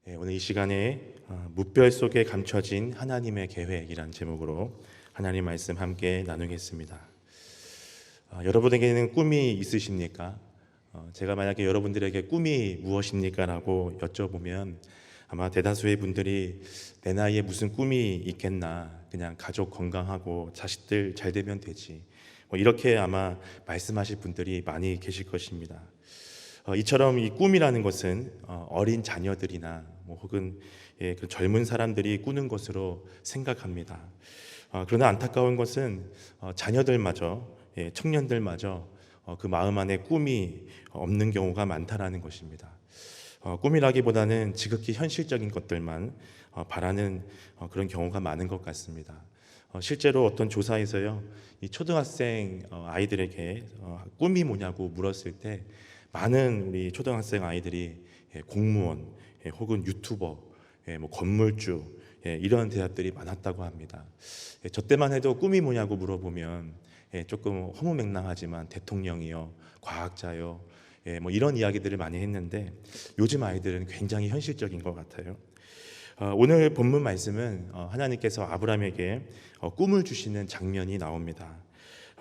오늘 이 시간에 무별 속에 감춰진 하나님의 계획이란 제목으로 하나님 말씀 함께 나누겠습니다. 여러분에게는 꿈이 있으십니까? 제가 만약에 여러분들에게 꿈이 무엇입니까? 라고 여쭤보면 아마 대다수의 분들이 내 나이에 무슨 꿈이 있겠나, 그냥 가족 건강하고 자식들 잘 되면 되지, 이렇게 아마 말씀하실 분들이 많이 계실 것입니다. 이처럼 이 꿈이라는 것은 어린 자녀들이나 혹은 그 젊은 사람들이 꾸는 것으로 생각합니다. 그러나 안타까운 것은 자녀들마저, 청년들마저 그 마음 안에 꿈이 없는 경우가 많다라는 것입니다. 꿈이라기보다는 지극히 현실적인 것들만 바라는 그런 경우가 많은 것 같습니다. 실제로 어떤 조사에서요, 이 초등학생 아이들에게 꿈이 뭐냐고 물었을 때 많은 우리 초등학생 아이들이 공무원 혹은 유튜버, 건물주, 이런 대답들이 많았다고 합니다. 저 때만 해도 꿈이 뭐냐고 물어보면 조금 허무맹랑하지만 대통령이요, 과학자요, 이런 이야기들을 많이 했는데 요즘 아이들은 굉장히 현실적인 것 같아요. 오늘 본문 말씀은 하나님께서 아브라함에게 꿈을 주시는 장면이 나옵니다.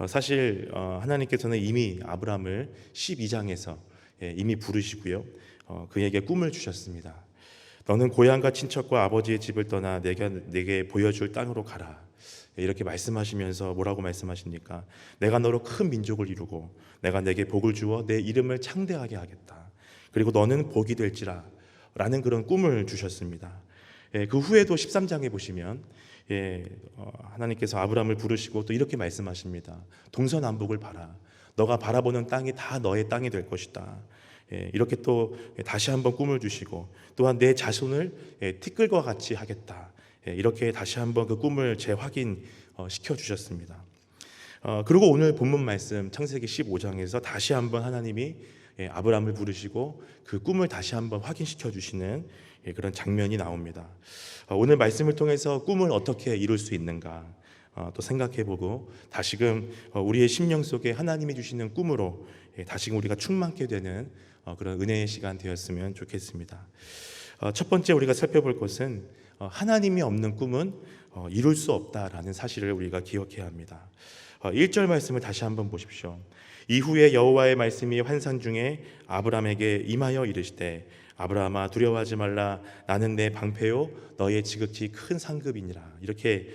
사실 하나님께서는 이미 아브라함을 12장에서 이미 부르시고요, 그에게 꿈을 주셨습니다. 너는 고향과 친척과 아버지의 집을 떠나 내게 보여줄 땅으로 가라. 이렇게 말씀하시면서 뭐라고 말씀하십니까? 내가 너로 큰 민족을 이루고 내가 내게 복을 주어 내 이름을 창대하게 하겠다. 그리고 너는 복이 될지라 라는 그런 꿈을 주셨습니다. 그 후에도 13장에 보시면 하나님께서 아브라함을 부르시고 또 이렇게 말씀하십니다. 동서남북을 봐라. 너가 바라보는 땅이 다 너의 땅이 될 것이다. 이렇게 또 다시 한번 꿈을 주시고 또한 내 자손을 티끌과 같이 하겠다. 이렇게 다시 한번 그 꿈을 재확인시켜 주셨습니다. 그리고 오늘 본문 말씀 창세기 15장에서 다시 한번 하나님이 아브라함을 부르시고 그 꿈을 다시 한번 확인시켜 주시는 그런 장면이 나옵니다. 오늘 말씀을 통해서 꿈을 어떻게 이룰 수 있는가 또 생각해보고 다시금 우리의 심령 속에 하나님이 주시는 꿈으로 다시금 우리가 충만케 되는 그런 은혜의 시간 되었으면 좋겠습니다. 첫 번째 우리가 살펴볼 것은 하나님이 없는 꿈은 이룰 수 없다라는 사실을 우리가 기억해야 합니다. 1절 말씀을 다시 한번 보십시오. 이후에 여호와의 말씀이 환상 중에 아브라함에게 임하여 이르시되 아브라함아 두려워하지 말라. 나는 내 방패요 너의 지극히 큰 상급이니라. 이렇게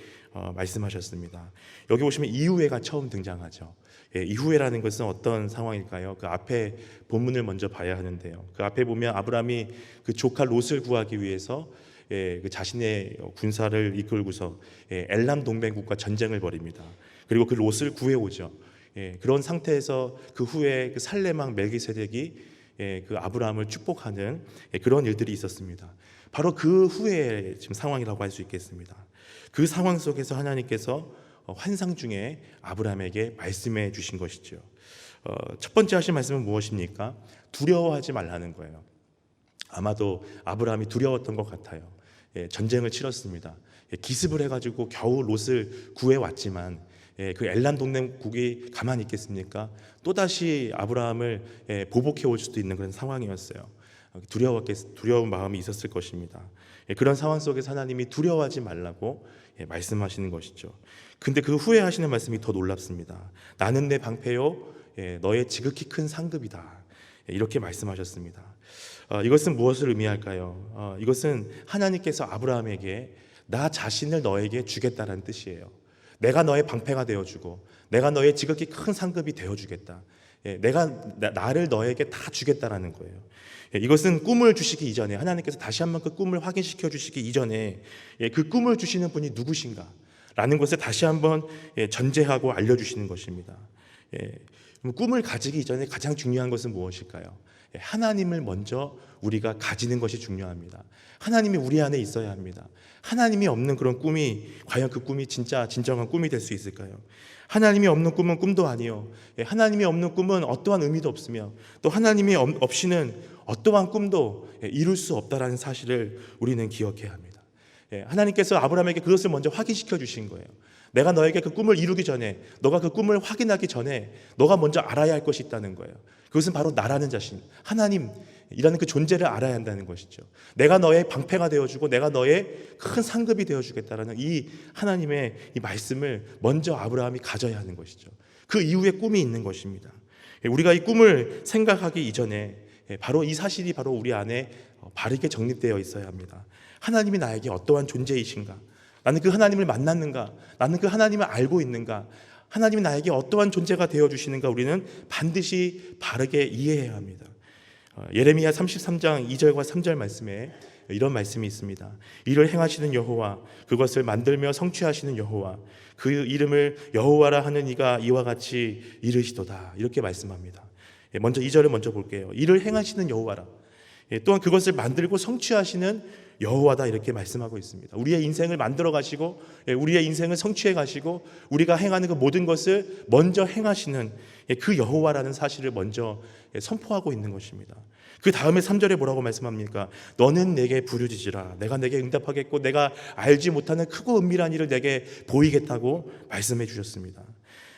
말씀하셨습니다. 여기 보시면 이후에가 처음 등장하죠. 이후에라는 것은 어떤 상황일까요? 그 앞에 본문을 먼저 봐야 하는데요. 그 앞에 보면 아브라함이 그 조카 롯을 구하기 위해서 그 자신의 군사를 이끌고서 엘람 동맹국과 전쟁을 벌입니다. 그리고 그 롯을 구해오죠. 그런 상태에서 그 후에 그 살레망 멜기세덱이 그 아브라함을 축복하는 그런 일들이 있었습니다. 바로 그 후에 지금 상황이라고 할 수 있겠습니다. 그 상황 속에서 하나님께서 환상 중에 아브라함에게 말씀해 주신 것이죠. 첫 번째 하신 말씀은 무엇입니까? 두려워하지 말라는 거예요. 아마도 아브라함이 두려웠던 것 같아요. 전쟁을 치렀습니다. 기습을 해가지고 겨우 롯을 구해왔지만 그 엘람 동맹국이 가만히 있겠습니까? 또다시 아브라함을 보복해 올 수도 있는 그런 상황이었어요. 두려운 마음이 있었을 것입니다. 그런 상황 속에서 하나님이 두려워하지 말라고 말씀하시는 것이죠. 근데 그 후에 하시는 말씀이 더 놀랍습니다. 나는 내 방패요 너의 지극히 큰 상급이다. 이렇게 말씀하셨습니다. 이것은 무엇을 의미할까요? 이것은 하나님께서 아브라함에게 나 자신을 너에게 주겠다라는 뜻이에요. 내가 너의 방패가 되어주고 내가 너의 지극히 큰 상급이 되어주겠다. 나를 너에게 다 주겠다라는 거예요. 이것은 꿈을 주시기 이전에 하나님께서 다시 한번 그 꿈을 확인시켜 주시기 이전에 그 꿈을 주시는 분이 누구신가 라는 것을 다시 한번 전제하고 알려주시는 것입니다. 꿈을 가지기 이전에 가장 중요한 것은 무엇일까요? 하나님을 먼저 우리가 가지는 것이 중요합니다. 하나님이 우리 안에 있어야 합니다. 하나님이 없는 그런 꿈이 과연 그 꿈이 진짜 진정한 꿈이 될 수 있을까요? 하나님이 없는 꿈은 꿈도 아니요. 하나님이 없는 꿈은 어떠한 의미도 없으며 또 하나님이 없이는 어떠한 꿈도 이룰 수 없다라는 사실을 우리는 기억해야 합니다. 하나님께서 아브라함에게 그것을 먼저 확인시켜 주신 거예요. 내가 너에게 그 꿈을 이루기 전에, 너가 그 꿈을 확인하기 전에 너가 먼저 알아야 할 것이 있다는 거예요. 그것은 바로 나라는 자신, 하나님이라는 그 존재를 알아야 한다는 것이죠. 내가 너의 방패가 되어주고 내가 너의 큰 상급이 되어주겠다라는 이 하나님의 이 말씀을 먼저 아브라함이 가져야 하는 것이죠. 그 이후에 꿈이 있는 것입니다. 우리가 이 꿈을 생각하기 이전에 바로 이 사실이 바로 우리 안에 바르게 정립되어 있어야 합니다. 하나님이 나에게 어떠한 존재이신가? 나는 그 하나님을 만났는가? 나는 그 하나님을 알고 있는가? 하나님이 나에게 어떠한 존재가 되어주시는가? 우리는 반드시 바르게 이해해야 합니다. 예레미야 33장 2절과 3절 말씀에 이런 말씀이 있습니다. 이를 행하시는 여호와, 그것을 만들며 성취하시는 여호와, 그 이름을 여호와라 하는 이가 이와 같이 이르시도다. 이렇게 말씀합니다. 먼저 2절을 먼저 볼게요. 이를 행하시는 여호와라. 또한 그것을 만들고 성취하시는 여호와다, 이렇게 말씀하고 있습니다. 우리의 인생을 만들어 가시고 우리의 인생을 성취해 가시고 우리가 행하는 그 모든 것을 먼저 행하시는 그 여호와라는 사실을 먼저 선포하고 있는 것입니다. 그 다음에 3절에 뭐라고 말씀합니까? 너는 내게 부르짖으라. 내가 내게 응답하겠고 내가 알지 못하는 크고 은밀한 일을 내게 보이겠다고 말씀해 주셨습니다.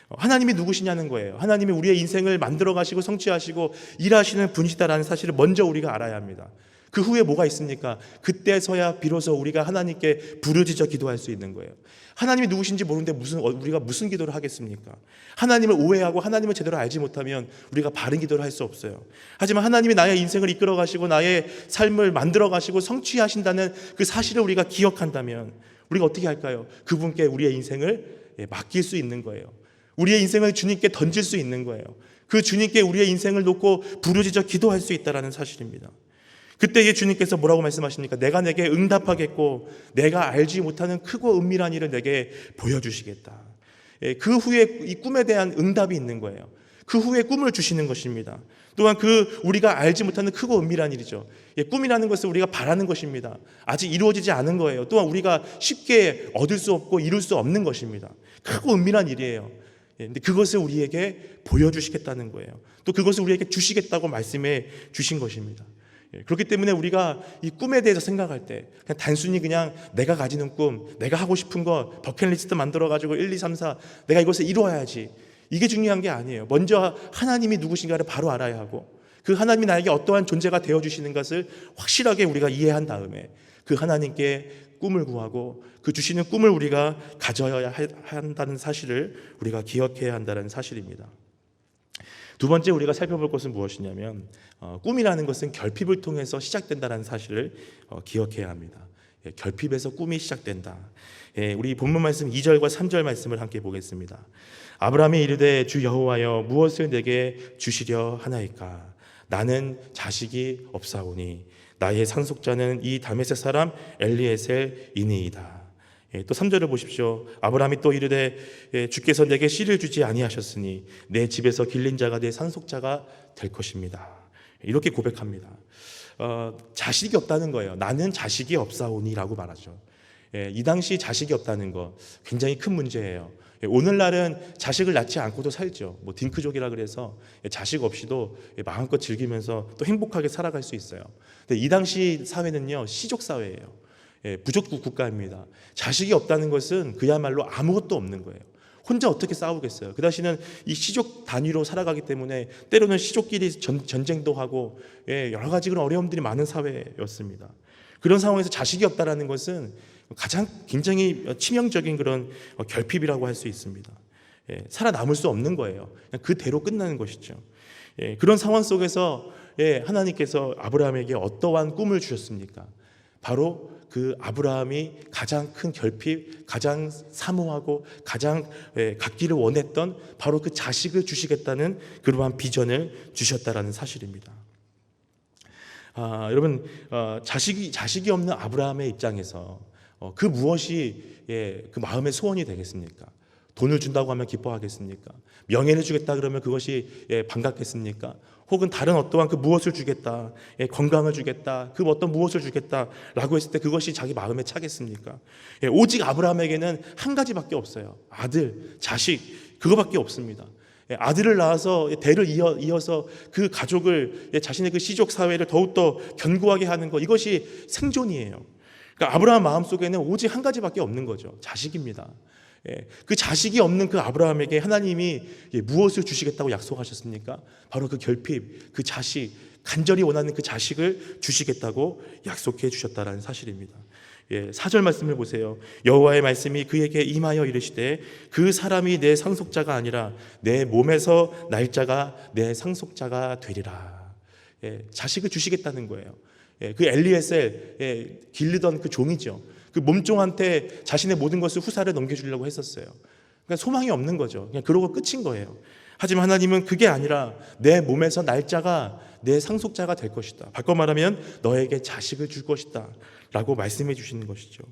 하나님이 누구시냐는 거예요. 하나님이 우리의 인생을 만들어 가시고 성취하시고 일하시는 분이시다라는 사실을 먼저 우리가 알아야 합니다. 그 후에 뭐가 있습니까? 그때서야 비로소 우리가 하나님께 부르짖어 기도할 수 있는 거예요. 하나님이 누구신지 모르는데 우리가 무슨 기도를 하겠습니까? 하나님을 오해하고 하나님을 제대로 알지 못하면 우리가 바른 기도를 할 수 없어요. 하지만 하나님이 나의 인생을 이끌어 가시고 나의 삶을 만들어 가시고 성취하신다는 그 사실을 우리가 기억한다면 우리가 어떻게 할까요? 그분께 우리의 인생을 맡길 수 있는 거예요. 우리의 인생을 주님께 던질 수 있는 거예요. 그 주님께 우리의 인생을 놓고 부르짖어 기도할 수 있다는 사실입니다. 그때 주님께서 뭐라고 말씀하십니까? 내가 내게 응답하겠고 내가 알지 못하는 크고 은밀한 일을 내게 보여주시겠다. 그 후에 이 꿈에 대한 응답이 있는 거예요. 그 후에 꿈을 주시는 것입니다. 또한 그 우리가 알지 못하는 크고 은밀한 일이죠. 꿈이라는 것은 우리가 바라는 것입니다. 아직 이루어지지 않은 거예요. 또한 우리가 쉽게 얻을 수 없고 이룰 수 없는 것입니다. 크고 은밀한 일이에요. 근데 그것을 우리에게 보여주시겠다는 거예요. 또 그것을 우리에게 주시겠다고 말씀해 주신 것입니다. 그렇기 때문에 우리가 이 꿈에 대해서 생각할 때 그냥 단순히 그냥 내가 가지는 꿈, 내가 하고 싶은 거 버킷리스트 만들어가지고 1, 2, 3, 4 내가 이것을 이루어야지, 이게 중요한 게 아니에요. 먼저 하나님이 누구신가를 바로 알아야 하고 그 하나님이 나에게 어떠한 존재가 되어주시는 것을 확실하게 우리가 이해한 다음에 그 하나님께 꿈을 구하고 그 주시는 꿈을 우리가 가져야 한다는 사실을 우리가 기억해야 한다는 사실입니다. 두 번째 우리가 살펴볼 것은 무엇이냐면 꿈이라는 것은 결핍을 통해서 시작된다는 사실을 기억해야 합니다. 결핍에서 꿈이 시작된다. 우리 본문 말씀 2절과 3절 말씀을 함께 보겠습니다. 아브라함이 이르되 주 여호와여 무엇을 내게 주시려 하나이까? 나는 자식이 없사오니 나의 상속자는 이 다메섹 사람 엘리에셀이니이다. 또 3절을 보십시오. 아브라함이 또 이르되 주께서 내게 씨를 주지 아니하셨으니 내 집에서 길린 자가 내 상속자가 될 것입니다. 이렇게 고백합니다. 자식이 없다는 거예요. 나는 자식이 없사오니라고 말하죠. 이 당시 자식이 없다는 거 굉장히 큰 문제예요. 오늘날은 자식을 낳지 않고도 살죠. 딩크족이라 그래서 자식 없이도 마음껏 즐기면서 또 행복하게 살아갈 수 있어요. 근데 이 당시 사회는요, 시족 사회예요. 부족국 국가입니다. 자식이 없다는 것은 그야말로 아무것도 없는 거예요. 혼자 어떻게 싸우겠어요? 그 다시는 이 시족 단위로 살아가기 때문에 때로는 시족끼리 전쟁도 하고 여러 가지 그런 어려움들이 많은 사회였습니다. 그런 상황에서 자식이 없다라는 것은 가장 굉장히 치명적인 그런 결핍이라고 할 수 있습니다. 살아남을 수 없는 거예요. 그냥 그대로 끝나는 것이죠. 그런 상황 속에서 하나님께서 아브라함에게 어떠한 꿈을 주셨습니까? 바로 그 아브라함이 가장 큰 결핍, 가장 사모하고 가장 갖기를 원했던 바로 그 자식을 주시겠다는 그러한 비전을 주셨다라는 사실입니다. 여러분, 자식이 없는 아브라함의 입장에서 그 무엇이 그 마음의 소원이 되겠습니까? 돈을 준다고 하면 기뻐하겠습니까? 명예를 주겠다 그러면 그것이 반갑겠습니까? 혹은 다른 어떠한 그 무엇을 주겠다, 건강을 주겠다, 그 어떤 무엇을 주겠다라고 했을 때 그것이 자기 마음에 차겠습니까? 오직 아브라함에게는 한 가지밖에 없어요. 아들, 자식, 그거밖에 없습니다. 아들을 낳아서 대를 이어서 그 가족을, 자신의 그 시족 사회를 더욱더 견고하게 하는 것, 이것이 생존이에요. 그러니까 아브라함 마음속에는 오직 한 가지밖에 없는 거죠. 자식입니다. 그 자식이 없는 그 아브라함에게 하나님이 무엇을 주시겠다고 약속하셨습니까? 바로 그 결핍, 그 자식, 간절히 원하는 그 자식을 주시겠다고 약속해 주셨다는 사실입니다. 4절 말씀을 보세요. 여호와의 말씀이 그에게 임하여 이르시되 그 사람이 내 상속자가 아니라 내 몸에서 날짜가 내 상속자가 되리라. 자식을 주시겠다는 거예요. 그 엘리에셀, 기르던 그 종이죠. 그 몸종한테 자신의 모든 것을 후사를 넘겨주려고 했었어요. 그러니까 소망이 없는 거죠. 그냥 그러고 끝인 거예요. 하지만 하나님은 그게 아니라 내 몸에서 날짜가 내 상속자가 될 것이다. 바꿔 말하면 너에게 자식을 줄 것이다 라고 말씀해 주시는 것이죠.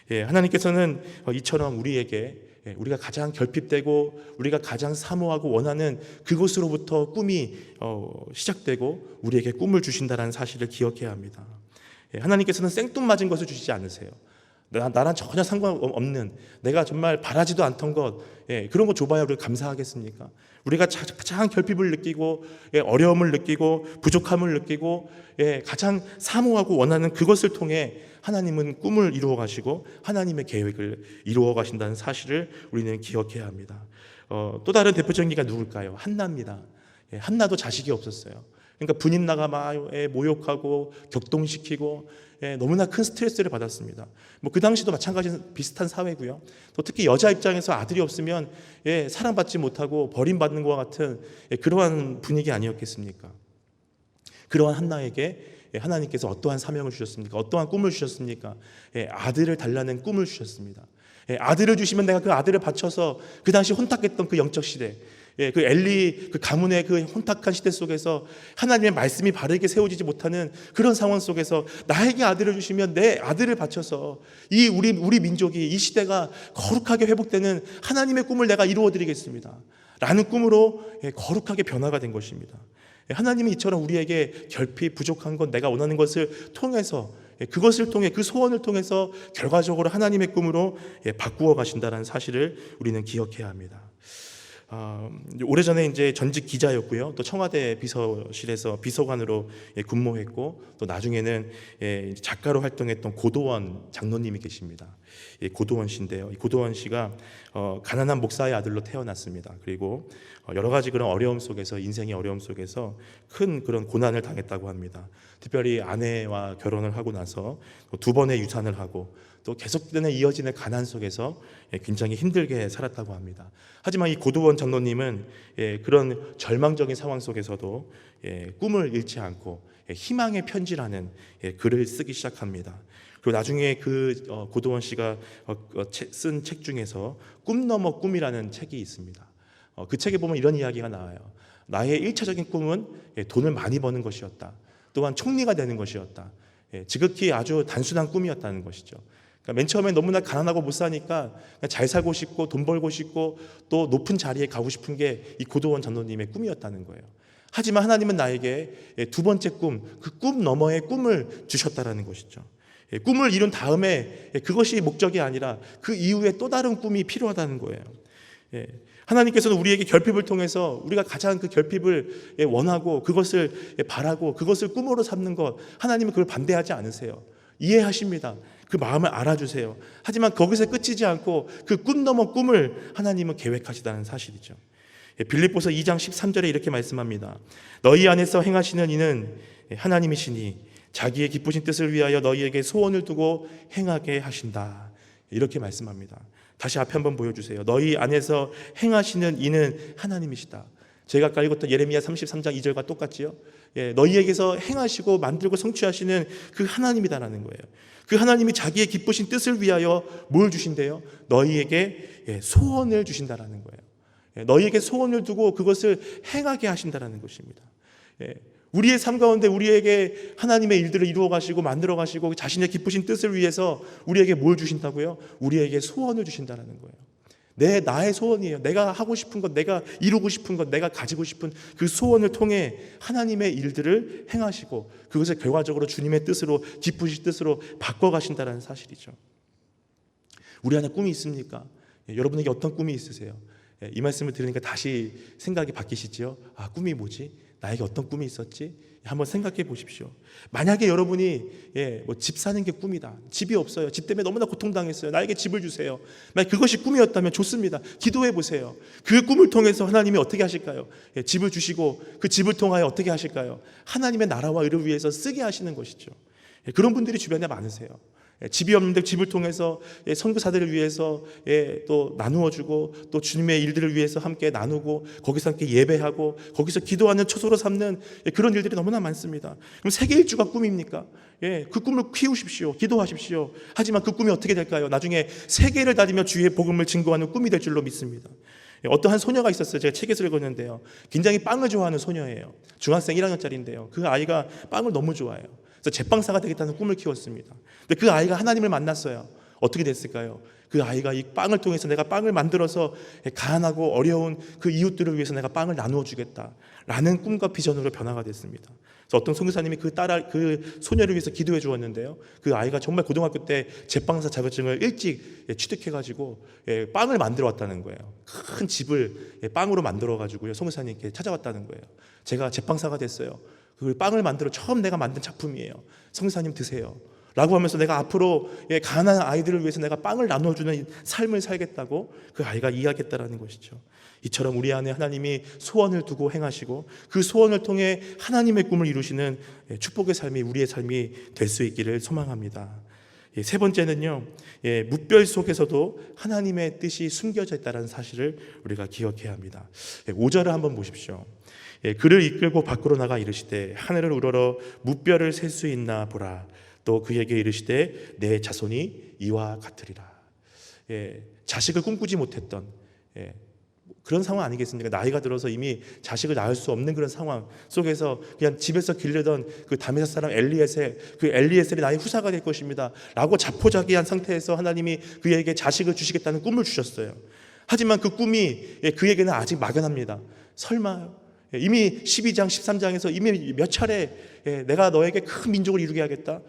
하나님께서는 이처럼 우리에게 우리가 가장 결핍되고 우리가 가장 사모하고 원하는 그것으로부터 꿈이 시작되고 우리에게 꿈을 주신다는 사실을 기억해야 합니다. 하나님께서는 생뚱맞은 것을 주시지 않으세요. 나랑 전혀 상관없는, 내가 정말 바라지도 않던 것, 그런 거 줘봐야 우리가 감사하겠습니까? 우리가 가장 결핍을 느끼고 어려움을 느끼고 부족함을 느끼고 가장 사모하고 원하는 그것을 통해 하나님은 꿈을 이루어 가시고 하나님의 계획을 이루어 가신다는 사실을 우리는 기억해야 합니다. 또 다른 대표적인 예가 누굴까요? 한나입니다. 한나도 자식이 없었어요. 그러니까 분임나가 막 모욕하고 격동시키고 너무나 큰 스트레스를 받았습니다. 뭐 그 당시도 마찬가지 비슷한 사회고요. 또 특히 여자 입장에서 아들이 없으면 사랑받지 못하고 버림받는 것과 같은 그러한 분위기 아니었겠습니까? 그러한 한나에게 하나님께서 어떠한 사명을 주셨습니까? 어떠한 꿈을 주셨습니까? 아들을 달라는 꿈을 주셨습니다. 아들을 주시면 내가 그 아들을 바쳐서 그 당시 혼탁했던 그 영적 시대, 그 엘리 그 가문의 그 혼탁한 시대 속에서 하나님의 말씀이 바르게 세워지지 못하는 그런 상황 속에서 나에게 아들을 주시면 내 아들을 바쳐서 이 우리 민족이 이 시대가 거룩하게 회복되는 하나님의 꿈을 내가 이루어 드리겠습니다 라는 꿈으로 거룩하게 변화가 된 것입니다. 하나님은 이처럼 우리에게 결핍 부족한 것, 내가 원하는 것을 통해서, 그것을 통해 그 소원을 통해서 결과적으로 하나님의 꿈으로 바꾸어 가신다는 사실을 우리는 기억해야 합니다. 오래전에 이제 전직 기자였고요. 또 청와대 비서실에서 비서관으로 근무했고, 또 나중에는 작가로 활동했던 고도원 장로님이 계십니다. 고도원 씨인데요. 이 고도원 씨가 가난한 목사의 아들로 태어났습니다. 그리고 여러 가지 그런 어려움 속에서, 인생의 어려움 속에서 큰 그런 고난을 당했다고 합니다. 특별히 아내와 결혼을 하고 나서 2번의 유산을 하고 또 계속되는 이어지는 가난 속에서 굉장히 힘들게 살았다고 합니다. 하지만 이 고도원 장로님은 그런 절망적인 상황 속에서도 꿈을 잃지 않고 희망의 편지라는 글을 쓰기 시작합니다. 그리고 나중에 그 고도원 씨가 쓴 책 중에서 꿈 넘어 꿈이라는 책이 있습니다. 그 책에 보면 이런 이야기가 나와요. 나의 1차적인 꿈은 돈을 많이 버는 것이었다. 또한 총리가 되는 것이었다. 지극히 아주 단순한 꿈이었다는 것이죠. 그러니까 맨 처음에 너무나 가난하고 못 사니까 잘 살고 싶고 돈 벌고 싶고 또 높은 자리에 가고 싶은 게 이 고도원 장로님의 꿈이었다는 거예요. 하지만 하나님은 나에게 2번째 꿈, 그 꿈 너머의 꿈을 주셨다라는 것이죠. 꿈을 이룬 다음에 그것이 목적이 아니라 그 이후에 또 다른 꿈이 필요하다는 거예요. 하나님께서는 우리에게 결핍을 통해서 우리가 가장 그 결핍을 원하고 그것을 바라고 그것을 꿈으로 삼는 것, 하나님은 그걸 반대하지 않으세요. 이해하십니다. 그 마음을 알아주세요. 하지만 거기서 끝이지 않고 그 꿈 넘어 꿈을 하나님은 계획하시다는 사실이죠. 빌립보서 2장 13절에 이렇게 말씀합니다. 너희 안에서 행하시는 이는 하나님이시니 자기의 기쁘신 뜻을 위하여 너희에게 소원을 두고 행하게 하신다. 이렇게 말씀합니다. 다시 앞에 한번 보여주세요. 너희 안에서 행하시는 이는 하나님이시다. 제가 아까 읽었던 예레미야 33장 2절과 똑같지요. 너희에게서 행하시고 만들고 성취하시는 그 하나님이다라는 거예요. 그 하나님이 자기의 기쁘신 뜻을 위하여 뭘 주신대요? 너희에게 소원을 주신다라는 거예요. 너희에게 소원을 두고 그것을 행하게 하신다라는 것입니다. 우리의 삶 가운데 우리에게 하나님의 일들을 이루어 가시고 만들어 가시고 자신의 기쁘신 뜻을 위해서 우리에게 뭘 주신다고요? 우리에게 소원을 주신다라는 거예요. 나의 소원이에요. 내가 하고 싶은 것, 내가 이루고 싶은 것, 내가 가지고 싶은 그 소원을 통해 하나님의 일들을 행하시고 그것을 결과적으로 주님의 뜻으로, 기쁘신 뜻으로 바꿔가신다는 사실이죠. 우리 안에 꿈이 있습니까? 여러분에게 어떤 꿈이 있으세요? 이 말씀을 들으니까 다시 생각이 바뀌시지요? 꿈이 뭐지? 나에게 어떤 꿈이 있었지? 한번 생각해 보십시오. 만약에 여러분이 뭐 집 사는 게 꿈이다. 집이 없어요. 집 때문에 너무나 고통당했어요. 나에게 집을 주세요. 만약 그것이 꿈이었다면 좋습니다. 기도해 보세요. 그 꿈을 통해서 하나님이 어떻게 하실까요? 집을 주시고 그 집을 통하여 어떻게 하실까요? 하나님의 나라와 의를 위해서 쓰게 하시는 것이죠. 그런 분들이 주변에 많으세요. 집이 없는데 집을 통해서 선교사들을 위해서 또 나누어주고 또 주님의 일들을 위해서 함께 나누고 거기서 함께 예배하고 거기서 기도하는 처소로 삼는 그런 일들이 너무나 많습니다. 그럼 세계 일주가 꿈입니까? 그 꿈을 키우십시오. 기도하십시오. 하지만 그 꿈이 어떻게 될까요? 나중에 세계를 다니며 주의 복음을 증거하는 꿈이 될 줄로 믿습니다. 어떠한 소녀가 있었어요. 제가 책에서 읽었는데요. 굉장히 빵을 좋아하는 소녀예요. 중학생 1학년짜리인데요. 그 아이가 빵을 너무 좋아해요. 그래서 제빵사가 되겠다는 꿈을 키웠습니다. 근데 그 아이가 하나님을 만났어요. 어떻게 됐을까요? 그 아이가 이 빵을 통해서 내가 빵을 만들어서 가난하고 어려운 그 이웃들을 위해서 내가 빵을 나누어 주겠다라는 꿈과 비전으로 변화가 됐습니다. 그래서 어떤 선교사님이 그 소녀를 위해서 기도해 주었는데요. 그 아이가 정말 고등학교 때 제빵사 자격증을 일찍 취득해가지고 빵을 만들어 왔다는 거예요. 큰 집을 빵으로 만들어 가지고요. 선교사님께 찾아왔다는 거예요. 제가 제빵사가 됐어요. 그 빵을 만들어 처음 내가 만든 작품이에요. 선교사님 드세요. 라고 하면서 내가 앞으로 가난한 아이들을 위해서 내가 빵을 나눠주는 삶을 살겠다고 그 아이가 이야기했다라는 것이죠. 이처럼 우리 안에 하나님이 소원을 두고 행하시고 그 소원을 통해 하나님의 꿈을 이루시는 축복의 삶이 우리의 삶이 될 수 있기를 소망합니다. 세 번째는요, 무별 속에서도 하나님의 뜻이 숨겨져 있다는 사실을 우리가 기억해야 합니다. 5절을 한번 보십시오. 그를 이끌고 밖으로 나가 이르시되 하늘을 우러러 무별을 셀 수 있나 보라. 또 그에게 이르시되 내 자손이 이와 같으리라. 자식을 꿈꾸지 못했던 그런 상황 아니겠습니까? 나이가 들어서 이미 자식을 낳을 수 없는 그런 상황 속에서 그냥 집에서 기르던 그 다메섹 사람 엘리에셀이 나의 후사가 될 것입니다 라고 자포자기한 상태에서 하나님이 그에게 자식을 주시겠다는 꿈을 주셨어요. 하지만 그 꿈이 그에게는 아직 막연합니다. 설마 이미 12장 13장에서 이미 몇 차례 내가 너에게 큰 민족을 이루게 하겠다,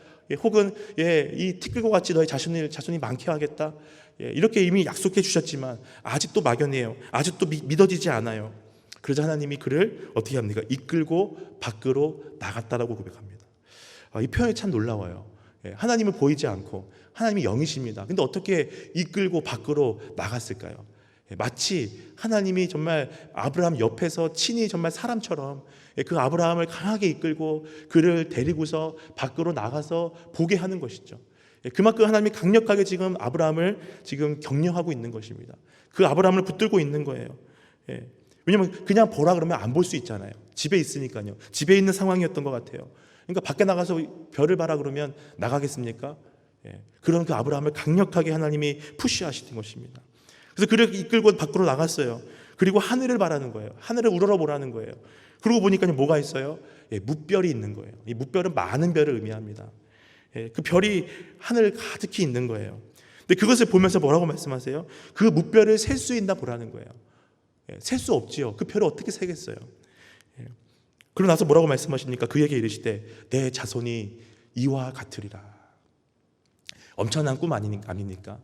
혹은 이 티끌과 같이 너의 자손이 많게 하겠다, 이렇게 이미 약속해 주셨지만 아직도 막연해요. 아직도 믿어지지 않아요. 그러자 하나님이 그를 어떻게 합니까? 이끌고 밖으로 나갔다라고 고백합니다. 이 표현이 참 놀라워요. 하나님을 보이지 않고 하나님이 영이십니다. 근데 어떻게 이끌고 밖으로 나갔을까요? 마치 하나님이 정말 아브라함 옆에서 친히 정말 사람처럼 그 아브라함을 강하게 이끌고 그를 데리고서 밖으로 나가서 보게 하는 것이죠. 그만큼 하나님이 강력하게 지금 아브라함을 지금 격려하고 있는 것입니다. 그 아브라함을 붙들고 있는 거예요. 왜냐하면 그냥 보라 그러면 안 볼 수 있잖아요. 집에 있으니까요. 집에 있는 상황이었던 것 같아요. 그러니까 밖에 나가서 별을 봐라 그러면 나가겠습니까? 그런 그 아브라함을 강력하게 하나님이 푸시하시는 것입니다. 그래서 그를 이끌고 밖으로 나갔어요. 그리고 하늘을 바라는 거예요. 하늘을 우러러 보라는 거예요. 그러고 보니까 뭐가 있어요? 무별이 있는 거예요. 이 무별은 많은 별을 의미합니다. 그 별이 하늘 가득히 있는 거예요. 근데 그것을 보면서 뭐라고 말씀하세요? 그 무별을 셀 수 있나 보라는 거예요. 셀 수 없지요. 그 별을 어떻게 세겠어요? 그러고 나서 뭐라고 말씀하십니까? 그에게 이르시되 내 자손이 이와 같으리라. 엄청난 꿈 아닙니까?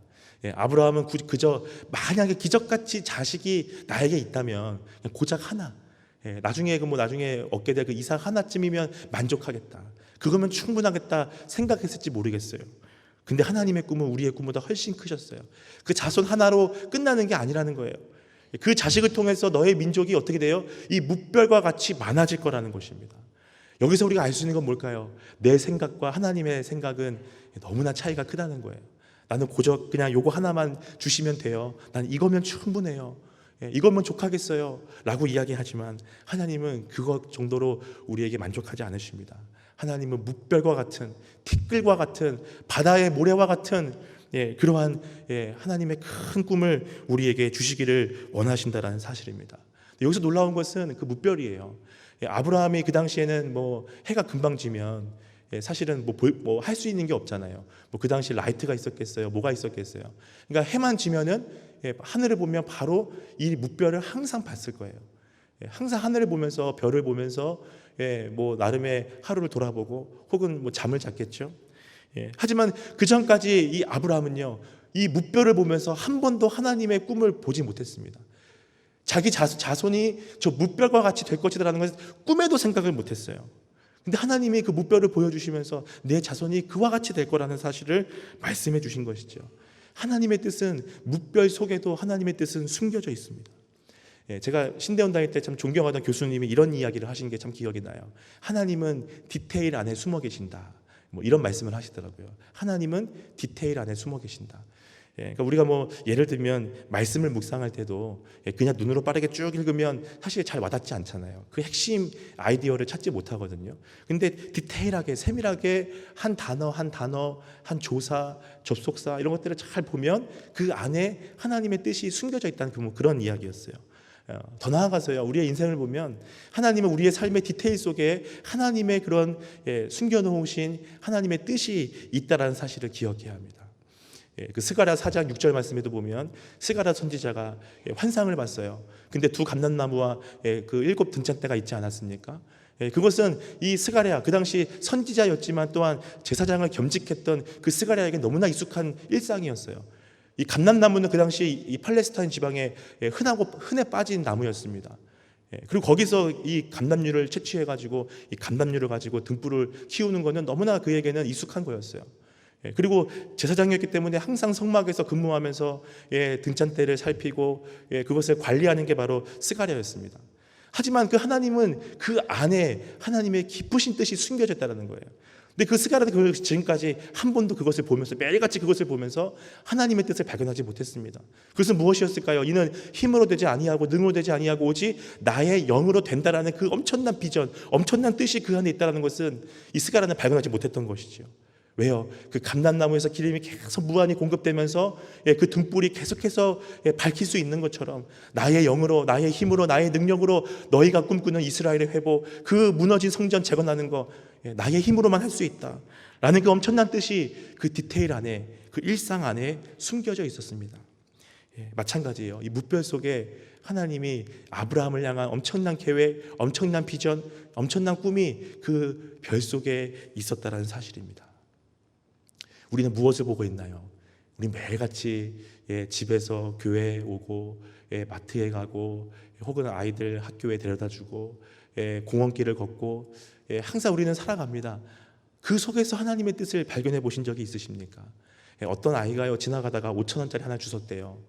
아브라함은 그저 만약에 기적같이 자식이 나에게 있다면 그냥 고작 하나, 나중에 얻게 될 그 이삭 하나쯤이면 만족하겠다, 그거면 충분하겠다 생각했을지 모르겠어요. 근데 하나님의 꿈은 우리의 꿈보다 훨씬 크셨어요. 그 자손 하나로 끝나는 게 아니라는 거예요. 그 자식을 통해서 너의 민족이 어떻게 돼요? 이 무별과 같이 많아질 거라는 것입니다. 여기서 우리가 알 수 있는 건 뭘까요? 내 생각과 하나님의 생각은 너무나 차이가 크다는 거예요. 나는 고작 그냥 요거 하나만 주시면 돼요. 난 이거면 충분해요. 이거면 족하겠어요 라고 이야기하지만 하나님은 그것 정도로 우리에게 만족하지 않으십니다. 하나님은 무별과 같은, 티끌과 같은, 바다의 모래와 같은 그러한 하나님의 큰 꿈을 우리에게 주시기를 원하신다라는 사실입니다. 여기서 놀라운 것은 그 무별이에요. 아브라함이 그 당시에는 해가 금방 지면 사실은 할 수 있는 게 없잖아요. 그 당시 라이트가 있었겠어요? 뭐가 있었겠어요? 그러니까 해만 지면은 하늘을 보면 바로 이 무별을 항상 봤을 거예요. 항상 하늘을 보면서 별을 보면서 나름의 하루를 돌아보고 혹은 잠을 잤겠죠. 하지만 그 전까지 이 아브라함은요, 이 무별을 보면서 한 번도 하나님의 꿈을 보지 못했습니다. 자기 자손이 저 무별과 같이 될 것이라는 것을 꿈에도 생각을 못했어요. 근데 하나님이 그 무뼈를 보여주시면서 내 자손이 그와 같이 될 거라는 사실을 말씀해 주신 것이죠. 하나님의 뜻은 무뼈 속에도 하나님의 뜻은 숨겨져 있습니다. 제가 신대원 다닐 때 참 존경하던 교수님이 이런 이야기를 하신 게 참 기억이 나요. 하나님은 디테일 안에 숨어 계신다. 뭐 이런 말씀을 하시더라고요. 하나님은 디테일 안에 숨어 계신다. 그러니까 우리가 뭐 예를 들면 말씀을 묵상할 때도 그냥 눈으로 빠르게 쭉 읽으면 사실 잘 와닿지 않잖아요. 그 핵심 아이디어를 찾지 못하거든요. 근데 디테일하게 세밀하게 한 단어 한 단어, 한 조사, 접속사 이런 것들을 잘 보면 그 안에 하나님의 뜻이 숨겨져 있다는 그런 이야기였어요. 더 나아가서요, 우리의 인생을 보면 하나님은 우리의 삶의 디테일 속에 하나님의 그런 숨겨놓으신 하나님의 뜻이 있다라는 사실을 기억해야 합니다. 그 스가랴 4장 6절 말씀에도 보면 스가랴 선지자가 환상을 봤어요. 근데 두 감람나무와 그 7 등잔대가 있지 않았습니까? 그것은 이 스가랴, 그 당시 선지자였지만 또한 제사장을 겸직했던 그 스가랴에게 너무나 익숙한 일상이었어요. 이 감람나무는 그 당시 이 팔레스타인 지방에 흔해 빠진 나무였습니다. 그리고 거기서 이 감람류를 채취해가지고 이 감람류를 가지고 등불을 키우는 것은 너무나 그에게는 익숙한 거였어요. 그리고 제사장이었기 때문에 항상 성막에서 근무하면서 등잔대를 살피고 그것을 관리하는 게 바로 스가랴였습니다. 하지만 그 하나님은 그 안에 하나님의 깊으신 뜻이 숨겨져 있다는 거예요. 근데 그 스가랴는 지금까지 한 번도 그것을 보면서 매일같이 그것을 보면서 하나님의 뜻을 발견하지 못했습니다. 그것은 무엇이었을까요? 이는 힘으로 되지 아니하고 능으로 되지 아니하고 오직 나의 영으로 된다라는 그 엄청난 비전, 엄청난 뜻이 그 안에 있다는 것은 이 스가랴는 발견하지 못했던 것이죠. 왜요? 그 감람나무에서 기름이 계속 무한히 공급되면서 그 등불이 계속해서 밝힐 수 있는 것처럼 나의 영으로, 나의 힘으로, 나의 능력으로 너희가 꿈꾸는 이스라엘의 회복, 그 무너진 성전 재건하는 거 나의 힘으로만 할 수 있다 라는 그 엄청난 뜻이 그 디테일 안에, 그 일상 안에 숨겨져 있었습니다. 마찬가지예요. 이 무별 속에 하나님이 아브라함을 향한 엄청난 계획, 엄청난 비전, 엄청난 꿈이 그 별 속에 있었다는 사실입니다. 우리는 무엇을 보고 있나요? 우리 매일같이 집에서 교회에 오고 마트에 가고 혹은 아이들 학교에 데려다주고 공원길을 걷고 항상 우리는 살아갑니다. 그 속에서 하나님의 뜻을 발견해 보신 적이 있으십니까? 어떤 아이가요 지나가다가 5,000원짜리 하나 주웠대요.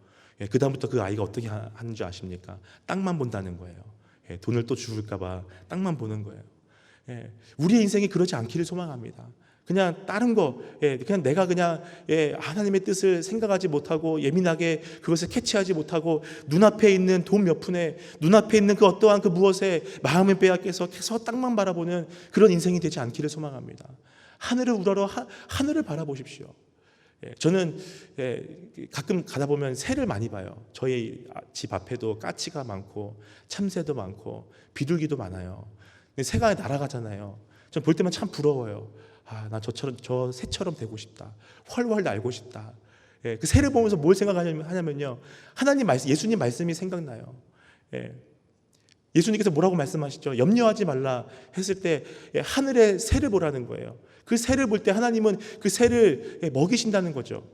그 다음부터 그 아이가 어떻게 하는 줄 아십니까? 땅만 본다는 거예요. 돈을 또 주울까 봐 땅만 보는 거예요. 우리의 인생이 그러지 않기를 소망합니다. 그냥 다른 거, 그냥 내가 그냥 하나님의 뜻을 생각하지 못하고 예민하게 그것을 캐치하지 못하고 눈앞에 있는 돈 몇 푼에, 눈앞에 있는 그 어떠한 그 무엇에 마음을 빼앗겨서 계속 땅만 바라보는 그런 인생이 되지 않기를 소망합니다. 하늘을 우러러 하늘을 바라보십시오. 저는 가끔 가다 보면 새를 많이 봐요. 저희 집 앞에도 까치가 많고 참새도 많고 비둘기도 많아요. 근데 새가 날아가잖아요. 전 볼 때만 참 부러워요. 나 저 새처럼 되고 싶다. 훨훨 날고 싶다. 그 새를 보면서 뭘 생각하냐면요, 하나님 말씀, 예수님 말씀이 생각나요. 예수님께서 뭐라고 말씀하시죠? 염려하지 말라 했을 때 하늘의 새를 보라는 거예요. 그 새를 볼 때 하나님은 그 새를 먹이신다는 거죠.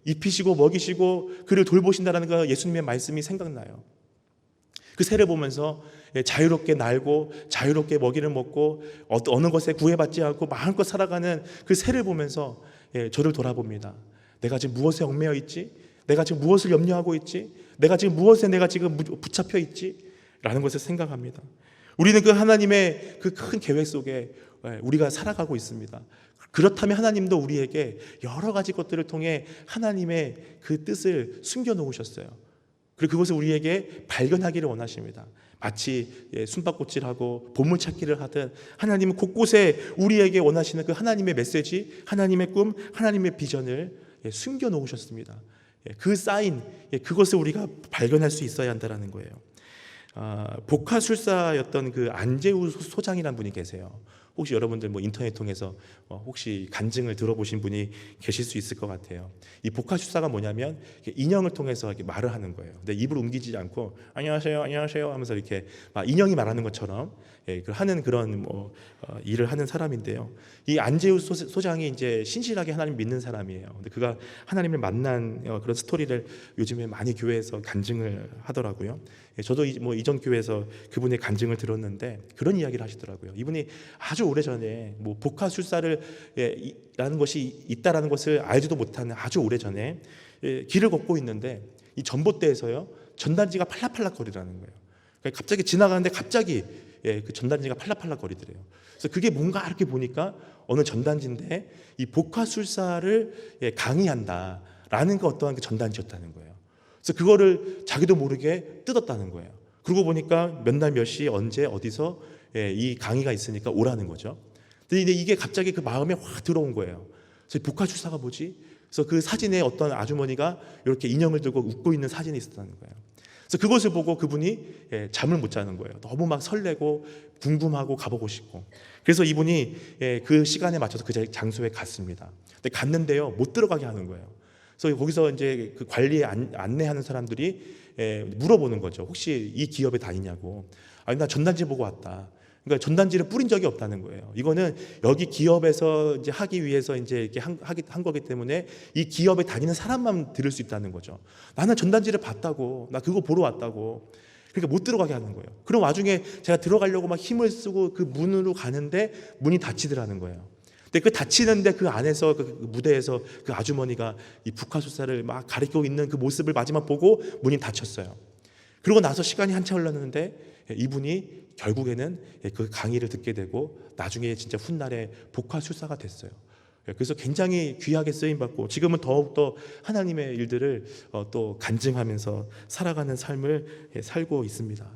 입히시고 먹이시고 그를 돌보신다는 거, 예수님의 말씀이 생각나요. 그 새를 보면서 자유롭게 날고 자유롭게 먹이를 먹고 어느 것에 구애받지 않고 마음껏 살아가는 그 새를 보면서 저를 돌아봅니다. 내가 지금 무엇에 얽매여 있지? 내가 지금 무엇을 염려하고 있지? 내가 지금 무엇에 내가 지금 붙잡혀 있지? 라는 것을 생각합니다. 우리는 그 하나님의 그 큰 계획 속에 우리가 살아가고 있습니다. 그렇다면 하나님도 우리에게 여러 가지 것들을 통해 하나님의 그 뜻을 숨겨놓으셨어요. 그리고 그것을 우리에게 발견하기를 원하십니다. 마치 숨바꼭질하고 보물찾기를 하듯 하나님은 곳곳에 우리에게 원하시는 그 하나님의 메시지, 하나님의 꿈, 하나님의 비전을 숨겨놓으셨습니다. 그 사인, 그것을 우리가 발견할 수 있어야 한다는 거예요. 복화술사였던 그 안재우 소장이라는 분이 계세요. 혹시 여러분들 뭐 인터넷 통해서 혹시 간증을 들어보신 분이 계실 수 있을 것 같아요. 이 복화술사가 뭐냐면 인형을 통해서 이렇게 말을 하는 거예요. 근데 입을 옮기지 않고 안녕하세요, 안녕하세요 하면서 이렇게 인형이 말하는 것처럼 하는 그런 일을 하는 사람인데요. 이 안재우 소장이 이제 신실하게 하나님 믿는 사람이에요. 근데 그가 하나님을 만난 그런 스토리를 요즘에 많이 교회에서 간증을 하더라고요. 저도 뭐 이전 교회에서 그분의 간증을 들었는데 그런 이야기를 하시더라고요. 이분이 아주 오래전에 뭐 복화술사를 라는 것이 있다라는 것을 알지도 못하는 아주 오래전에 길을 걷고 있는데 이 전봇대에서요 전단지가 팔락팔락 거리라는 거예요. 그러니까 갑자기 지나가는데 갑자기 그 전단지가 팔락팔락 거리더래요. 그래서 그게 뭔가 이렇게 보니까 어느 전단지인데 이 복화술사를 강의한다라는 그 어떠한 그 전단지였다는 거예요. 그래서 그거를 자기도 모르게 뜯었다는 거예요. 그러고 보니까 몇 날 몇 시 언제 어디서 이 강의가 있으니까 오라는 거죠. 근데 이게 갑자기 그 마음에 확 들어온 거예요. 그래서 복화술사가 뭐지? 그래서 그 사진에 어떤 아주머니가 이렇게 인형을 들고 웃고 있는 사진이 있었다는 거예요. 그래서 그것을 보고 그분이 잠을 못 자는 거예요. 너무 막 설레고 궁금하고 가보고 싶고. 그래서 이분이 그 시간에 맞춰서 그 장소에 갔습니다. 근데 갔는데요 못 들어가게 하는 거예요. 그래서 거기서 이제 그 관리에 안내하는 사람들이 물어보는 거죠. 혹시 이 기업에 다니냐고. 아니 나 전단지 보고 왔다. 그러니까 전단지를 뿌린 적이 없다는 거예요. 이거는 여기 기업에서 이제 하기 위해서 이제 이렇게 한 거기 때문에 이 기업에 다니는 사람만 들을 수 있다는 거죠. 나는 전단지를 봤다고, 나 그거 보러 왔다고. 그러니까 못 들어가게 하는 거예요. 그런 와중에 제가 들어가려고 막 힘을 쓰고 그 문으로 가는데 문이 닫히더라는 거예요. 근데 그 닫히는데 그 안에서 그 무대에서 그 아주머니가 이 북한술사를 막 가리키고 있는 그 모습을 마지막 보고 문이 닫혔어요. 그러고 나서 시간이 한참 흘렀는데 이분이 결국에는 그 강의를 듣게 되고 나중에 진짜 훗날에 복화술사가 됐어요. 그래서 굉장히 귀하게 쓰임받고 지금은 더욱더 하나님의 일들을 또 간증하면서 살아가는 삶을 살고 있습니다.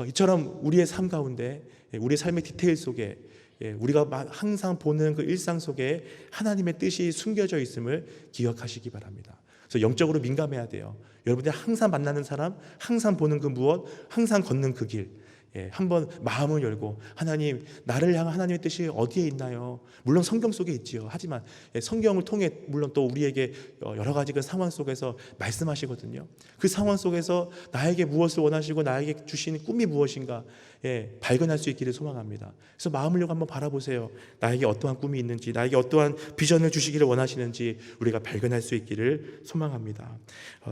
이처럼 우리의 삶 가운데 우리의 삶의 디테일 속에 우리가 항상 보는 그 일상 속에 하나님의 뜻이 숨겨져 있음을 기억하시기 바랍니다. 그래서 영적으로 민감해야 돼요. 여러분들 항상 만나는 사람, 항상 보는 그 무엇, 항상 걷는 그 길, 한번 마음을 열고 하나님, 나를 향한 하나님의 뜻이 어디에 있나요? 물론 성경 속에 있지요. 하지만 성경을 통해 물론 또 우리에게 여러 가지 그 상황 속에서 말씀하시거든요. 그 상황 속에서 나에게 무엇을 원하시고 나에게 주시는 꿈이 무엇인가 발견할 수 있기를 소망합니다. 그래서 마음을 열고 한번 바라보세요. 나에게 어떠한 꿈이 있는지, 나에게 어떠한 비전을 주시기를 원하시는지 우리가 발견할 수 있기를 소망합니다.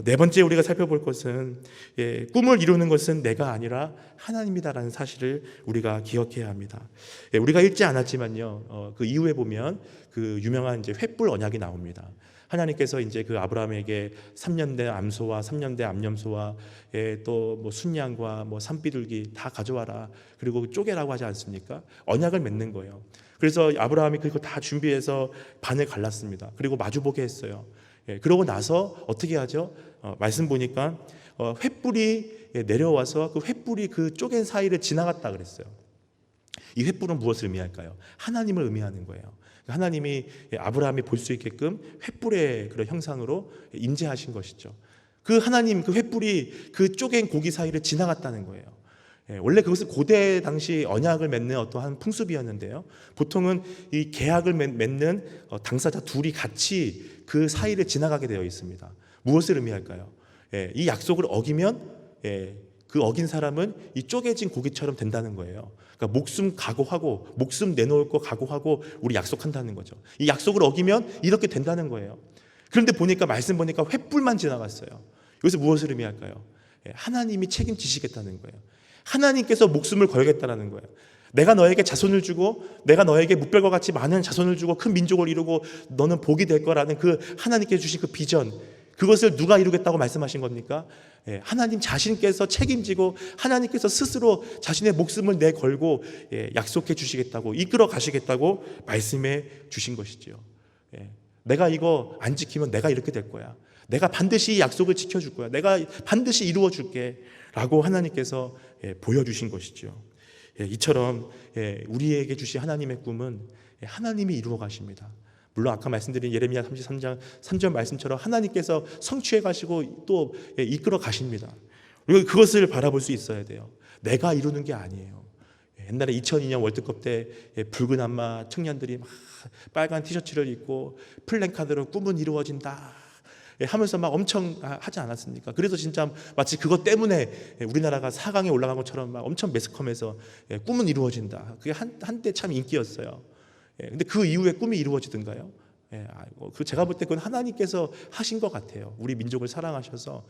네 번째 우리가 살펴볼 것은 꿈을 이루는 것은 내가 아니라 하나님이다라는 사실을 우리가 기억해야 합니다. 우리가 읽지 않았지만요, 그 이후에 보면 그 유명한 이제 횃불 언약이 나옵니다. 하나님께서 이제 그 아브라함에게 3년 된 암소와 3년 된 암염소와 또 뭐 순양과 뭐 산비둘기 다 가져와라. 그리고 쪼개라고 하지 않습니까? 언약을 맺는 거예요. 그래서 아브라함이 그거 다 준비해서 반을 갈랐습니다. 그리고 마주보게 했어요. 그러고 나서 어떻게 하죠? 말씀 보니까 횃불이 내려와서 그 횃불이 그 쪼갠 사이를 지나갔다 그랬어요. 이 횃불은 무엇을 의미할까요? 하나님을 의미하는 거예요. 하나님이 아브라함이 볼 수 있게끔 횃불의 그런 형상으로 임재하신 것이죠. 그 하나님 그 횃불이 그 쪼갠 고기 사이를 지나갔다는 거예요. 원래 그것은 고대 당시 언약을 맺는 어떠한 풍습이었는데요. 보통은 이 계약을 맺는 당사자 둘이 같이 그 사이를 지나가게 되어 있습니다. 무엇을 의미할까요? 이 약속을 어기면 그 어긴 사람은 이 쪼개진 고기처럼 된다는 거예요. 그러니까 목숨 각오하고 목숨 내놓을 거 각오하고 우리 약속한다는 거죠. 이 약속을 어기면 이렇게 된다는 거예요. 그런데 보니까 말씀 보니까 횃불만 지나갔어요. 여기서 무엇을 의미할까요? 하나님이 책임지시겠다는 거예요. 하나님께서 목숨을 걸겠다는 거예요. 내가 너에게 자손을 주고 내가 너에게 뭇별과 같이 많은 자손을 주고 큰 민족을 이루고 너는 복이 될 거라는 그 하나님께서 주신 그 비전, 그것을 누가 이루겠다고 말씀하신 겁니까? 하나님 자신께서 책임지고 하나님께서 스스로 자신의 목숨을 내걸고 약속해 주시겠다고 이끌어 가시겠다고 말씀해 주신 것이지요. 내가 이거 안 지키면 내가 이렇게 될 거야. 내가 반드시 이 약속을 지켜줄 거야. 내가 반드시 이루어 줄게 라고 하나님께서 보여주신 것이죠. 이처럼 우리에게 주신 하나님의 꿈은 하나님이 이루어 가십니다. 물론 아까 말씀드린 예레미야 33장 3절 말씀처럼 하나님께서 성취해 가시고 또 이끌어 가십니다. 우리가 그것을 바라볼 수 있어야 돼요. 내가 이루는 게 아니에요. 옛날에 2002년 월드컵 때 붉은 안마 청년들이 막 빨간 티셔츠를 입고 플랜카드로 꿈은 이루어진다 하면서 막 엄청 하지 않았습니까? 그래서 진짜 마치 그것 때문에 우리나라가 4강에 올라간 것처럼 막 엄청 매스컴해서 꿈은 이루어진다. 그게 한때 참 인기였어요. 근데 그 이후에 꿈이 이루어지던가요? 제가 볼 때 그건 하나님께서 하신 것 같아요. 우리 민족을 사랑하셔서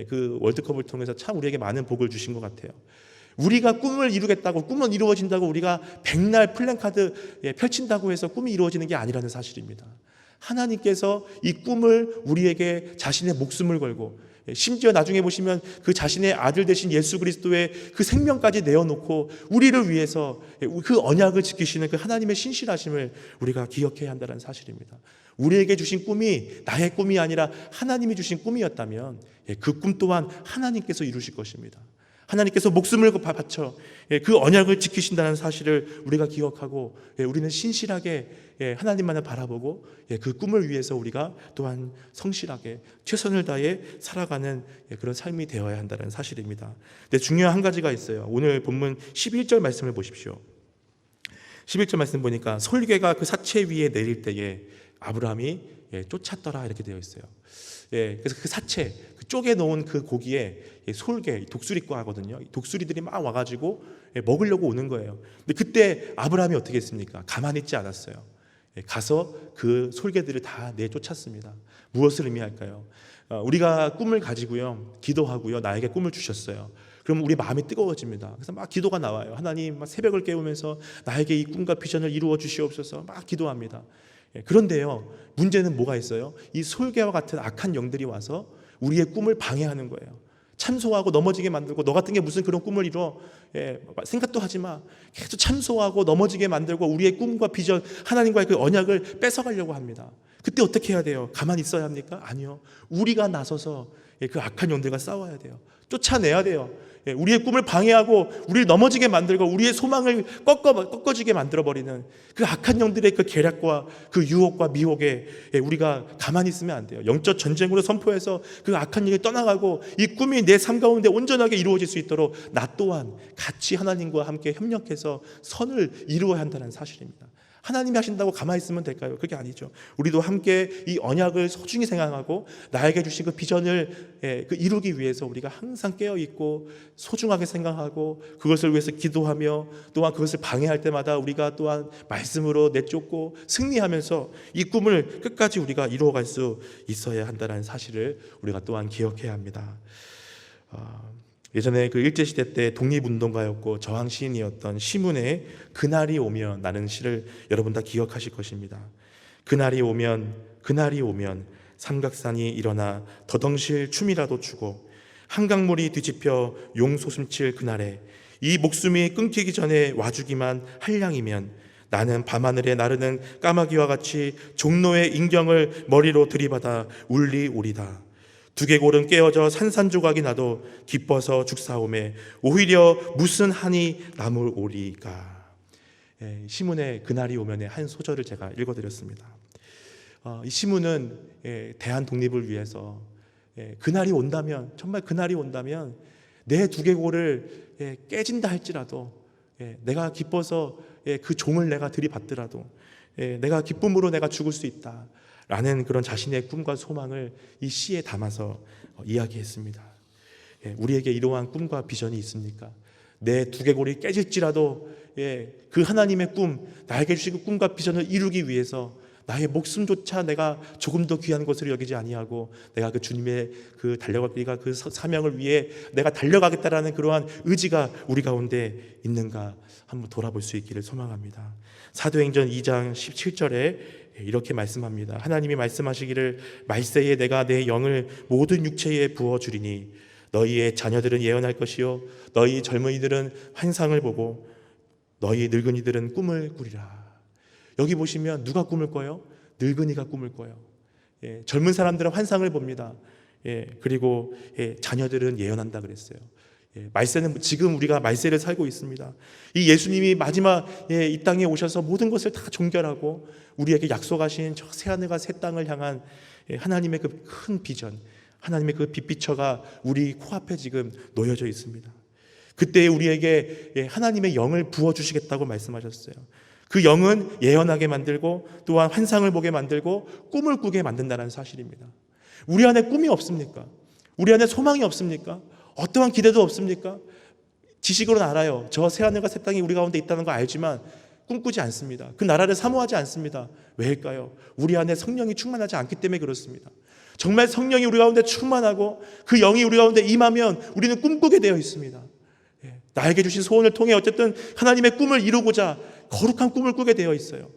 그 월드컵을 통해서 참 우리에게 많은 복을 주신 것 같아요. 우리가 꿈을 이루겠다고, 꿈은 이루어진다고 우리가 백날 플랜카드 펼친다고 해서 꿈이 이루어지는 게 아니라는 사실입니다. 하나님께서 이 꿈을 우리에게 자신의 목숨을 걸고, 심지어 나중에 보시면 그 자신의 아들 되신 예수 그리스도의 그 생명까지 내어놓고 우리를 위해서 그 언약을 지키시는 그 하나님의 신실하심을 우리가 기억해야 한다는 사실입니다. 우리에게 주신 꿈이 나의 꿈이 아니라 하나님이 주신 꿈이었다면 그 꿈 또한 하나님께서 이루실 것입니다. 하나님께서 목숨을 바쳐 그 언약을 지키신다는 사실을 우리가 기억하고, 우리는 신실하게 하나님만을 바라보고 그 꿈을 위해서 우리가 또한 성실하게 최선을 다해 살아가는 그런 삶이 되어야 한다는 사실입니다. 근데 중요한 한 가지가 있어요. 오늘 본문 11절 말씀을 보십시오. 11절 말씀 보니까 솔개가 그 사체 위에 내릴 때에 아브라함이 쫓았더라 이렇게 되어 있어요. 그래서 그 사체, 그 쪼개 놓은 그 고기에 솔개, 독수리과 하거든요. 독수리들이 막 와가지고 먹으려고 오는 거예요. 근데 그때 아브라함이 어떻게 했습니까? 가만히 있지 않았어요. 가서 그 솔개들을 다 내쫓았습니다. 무엇을 의미할까요? 우리가 꿈을 가지고요, 기도하고요, 나에게 꿈을 주셨어요. 그럼 우리 마음이 뜨거워집니다. 그래서 막 기도가 나와요. 하나님, 막 새벽을 깨우면서 나에게 이 꿈과 비전을 이루어 주시옵소서 막 기도합니다. 그런데요, 문제는 뭐가 있어요? 이 솔개와 같은 악한 영들이 와서 우리의 꿈을 방해하는 거예요. 참소하고 넘어지게 만들고, 너 같은 게 무슨 그런 꿈을 이뤄, 생각도 하지 마. 계속 참소하고 넘어지게 만들고 우리의 꿈과 비전, 하나님과의 그 언약을 뺏어가려고 합니다. 그때 어떻게 해야 돼요? 가만히 있어야 합니까? 아니요. 우리가 나서서 그 악한 영들과 싸워야 돼요. 쫓아내야 돼요. 우리의 꿈을 방해하고 우리를 넘어지게 만들고 우리의 소망을 꺾어지게 만들어버리는 그 악한 영들의 그 계략과 그 유혹과 미혹에 우리가 가만히 있으면 안 돼요. 영적 전쟁으로 선포해서 그 악한 영이 떠나가고 이 꿈이 내 삶 가운데 온전하게 이루어질 수 있도록 나 또한 같이 하나님과 함께 협력해서 선을 이루어야 한다는 사실입니다. 하나님이 하신다고 가만히 있으면 될까요? 그게 아니죠. 우리도 함께 이 언약을 소중히 생각하고 나에게 주신 그 비전을 이루기 위해서 우리가 항상 깨어있고 소중하게 생각하고 그것을 위해서 기도하며, 또한 그것을 방해할 때마다 우리가 또한 말씀으로 내쫓고 승리하면서 이 꿈을 끝까지 우리가 이루어갈 수 있어야 한다는 사실을 우리가 또한 기억해야 합니다. 예전에 그 일제시대 때 독립운동가였고 저항 시인이었던 시문의 그날이 오면 라는 시를 여러분 다 기억하실 것입니다. 그날이 오면 삼각산이 일어나 더덩실 춤이라도 추고 한강물이 뒤집혀 용소숨칠 그날에 이 목숨이 끊기기 전에 와주기만 할 양이면 나는 밤하늘에 나르는 까마귀와 같이 종로의 인경을 머리로 들이받아 울리오리다. 두개골은 깨어져 산산조각이 나도 기뻐서 죽사오매 오히려 무슨 한이 남으오리까. 시문의 그날이 오면의 한 소절을 제가 읽어드렸습니다. 이 시문은 대한 독립을 위해서 그날이 온다면, 정말 그날이 온다면 내 두개골을 깨진다 할지라도 내가 기뻐서 그 종을 내가 들이받더라도 내가 기쁨으로 내가 죽을 수 있다 라는 그런 자신의 꿈과 소망을 이 시에 담아서 이야기했습니다. 우리에게 이러한 꿈과 비전이 있습니까? 내 두개골이 깨질지라도 그 하나님의 꿈, 나에게 주신 그 꿈과 비전을 이루기 위해서 나의 목숨조차 내가 조금 더 귀한 것으로 여기지 아니하고 내가 그 주님의 그 달려가기가 그 사명을 위해 내가 달려가겠다라는 그러한 의지가 우리 가운데 있는가 한번 돌아볼 수 있기를 소망합니다. 사도행전 2장 17절에 이렇게 말씀합니다. 하나님이 말씀하시기를 말세에 내가 내 영을 모든 육체에 부어주리니 너희의 자녀들은 예언할 것이요 너희 젊은이들은 환상을 보고 너희 늙은이들은 꿈을 꾸리라. 여기 보시면 누가 꿈을 꿔요? 늙은이가 꿈을 꿔요. 젊은 사람들은 환상을 봅니다. 그리고 자녀들은 예언한다 그랬어요. 말세는 지금 우리가 말세를 살고 있습니다. 이 예수님이 마지막 이 땅에 오셔서 모든 것을 다 종결하고 우리에게 약속하신 저 새하늘과 새 땅을 향한 하나님의 그 큰 비전, 하나님의 그 빛비처가 우리 코앞에 지금 놓여져 있습니다. 그때 우리에게 하나님의 영을 부어주시겠다고 말씀하셨어요. 그 영은 예언하게 만들고 또한 환상을 보게 만들고 꿈을 꾸게 만든다는 사실입니다. 우리 안에 꿈이 없습니까? 우리 안에 소망이 없습니까? 어떠한 기대도 없습니까? 지식으로는 알아요. 저 새하늘과 새 땅이 우리 가운데 있다는 거 알지만 꿈꾸지 않습니다. 그 나라를 사모하지 않습니다. 왜일까요? 우리 안에 성령이 충만하지 않기 때문에 그렇습니다. 정말 성령이 우리 가운데 충만하고 그 영이 우리 가운데 임하면 우리는 꿈꾸게 되어 있습니다. 나에게 주신 소원을 통해 어쨌든 하나님의 꿈을 이루고자 거룩한 꿈을 꾸게 되어 있어요.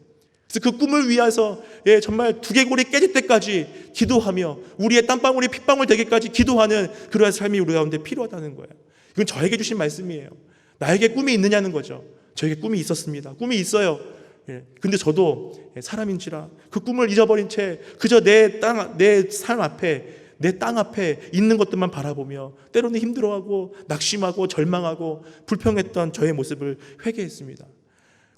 그래서 그 꿈을 위해서 정말 두개골이 깨질 때까지 기도하며 우리의 땀방울이 핏방울 되기까지 기도하는 그러한 삶이 우리 가운데 필요하다는 거예요. 이건 저에게 주신 말씀이에요. 나에게 꿈이 있느냐는 거죠. 저에게 꿈이 있었습니다. 꿈이 있어요. 근데 저도 사람인지라 그 꿈을 잊어버린 채 그저 내 삶 앞에, 내 땅 앞에 있는 것들만 바라보며 때로는 힘들어하고 낙심하고 절망하고 불평했던 저의 모습을 회개했습니다.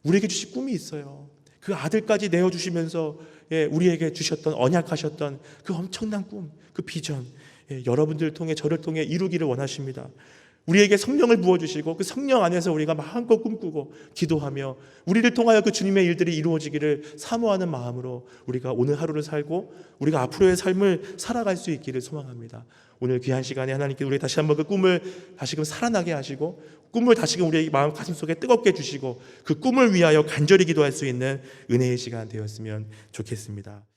우리에게 주신 꿈이 있어요. 그 아들까지 내어주시면서 우리에게 주셨던, 언약하셨던 그 엄청난 꿈, 그 비전, 여러분들을 통해, 저를 통해 이루기를 원하십니다. 우리에게 성령을 부어주시고 그 성령 안에서 우리가 마음껏 꿈꾸고 기도하며 우리를 통하여 그 주님의 일들이 이루어지기를 사모하는 마음으로 우리가 오늘 하루를 살고 우리가 앞으로의 삶을 살아갈 수 있기를 소망합니다. 오늘 귀한 시간에 하나님께 우리 다시 한번 그 꿈을 다시금 살아나게 하시고 꿈을 다시금 우리의 마음 가슴속에 뜨겁게 주시고 그 꿈을 위하여 간절히 기도할 수 있는 은혜의 시간 되었으면 좋겠습니다.